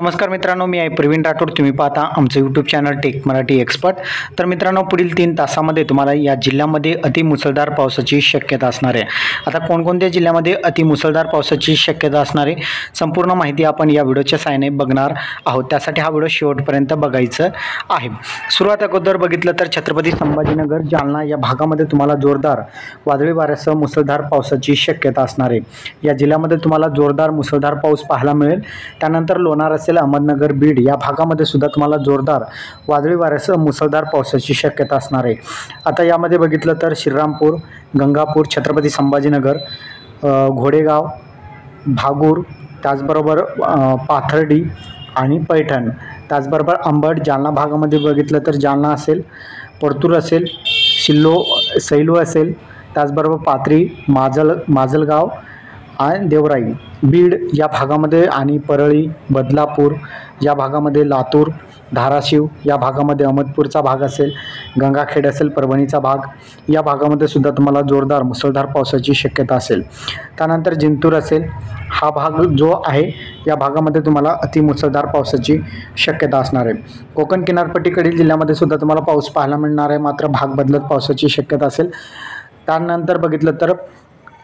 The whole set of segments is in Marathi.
नमस्कार मित्रांनो, मी आहे प्रवीण राठोड. तुम्ही पाहता आमचं YouTube channel tech Marathi expert. तर मित्रांनो, पुढील 3 तासामध्ये तुम्हाला या जिल्ह्यामध्ये अतिमुसळधार पावसाची शक्यता असणार आहे. आता कोणकोणत्या जिल्ह्यामध्ये अतिमुसळधार पावसाची शक्यता असणार आहे, संपूर्ण माहिती आपण या व्हिडिओच्या सहाय्याने बघणार आहोत. त्यासाठी हा व्हिडिओ शेवटपर्यंत बघायचं आहे. सुरुवात अगोदर बघितलं तर छत्रपती संभाजीनगर, जालना या भागामध्ये तुम्हाला जोरदार वादळी वाऱ्यासह मुसळधार पावसाची शक्यता असणार आहे. या जिल्ह्यामध्ये तुम्हाला जोरदार मुसळधार पाऊस पाहायला मिळेल. त्यानंतर लोणार असेल, अहमदनगर, बीड या भागामध्ये सुद्धा तुम्हाला जोरदार वादळी वाऱ्यासह मुसळधार पावसाची शक्यता असणार आहे. आता यामध्ये बघितलं तर श्रीरामपूर, गंगापूर, छत्रपती संभाजीनगर, घोडेगाव, भागूर, त्याचबरोबर पाथर्डी आणि पैठण, त्याचबरोबर अंबड, जालना भागामध्ये बघितलं तर जालना असेल, परतूर असेल, सैलो असेल, त्याचबरोबर पाथरी, माजलगाव आणि देवराई, बीड या भागामध्ये आणि परळी, बदलापूर या भागामध्ये, लातूर, धाराशिव या भागामध्ये, अहमदपूरचा भाग असेल, गंगाखेड असेल, परभणीचा भाग या भागामध्ये सुद्धा तुम्हाला जोरदार मुसळधार पावसाची शक्यता असेल. त्यानंतर जिंतूर असेल, हा भाग जो आहे या भागामध्ये तुम्हाला अतिमुसळधार पावसाची शक्यता असणार आहे. कोकण किनारपट्टीकडील जिल्ह्यामध्ये सुद्धा तुम्हाला पाऊस पाहायला मिळणार आहे, मात्र भाग बदलत पावसाची शक्यता असेल. त्यानंतर बघितलं तर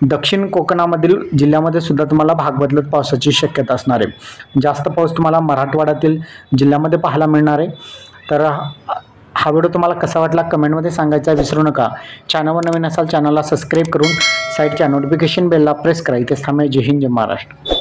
दक्षिण कोकणामधील जिल्ह्यामध्ये सुद्धा तुम्हाला भाग बदलत पावसाची शक्यता असणार आहे. जास्त पाऊस तुम्हाला मराठवाड्यातील जिल्ह्यामध्ये पाहायला मिळणार आहे. तर हा व्हिडिओ तुम्हाला कसा वाटला कमेंटमध्ये सांगायचा विसरू नका. चॅनलवर नवीन असाल चॅनलला सबस्क्राईब करून साईडच्या नोटिफिकेशन बेलला प्रेस करा. इथेच थांबा. जय हिंद, जय महाराष्ट्र.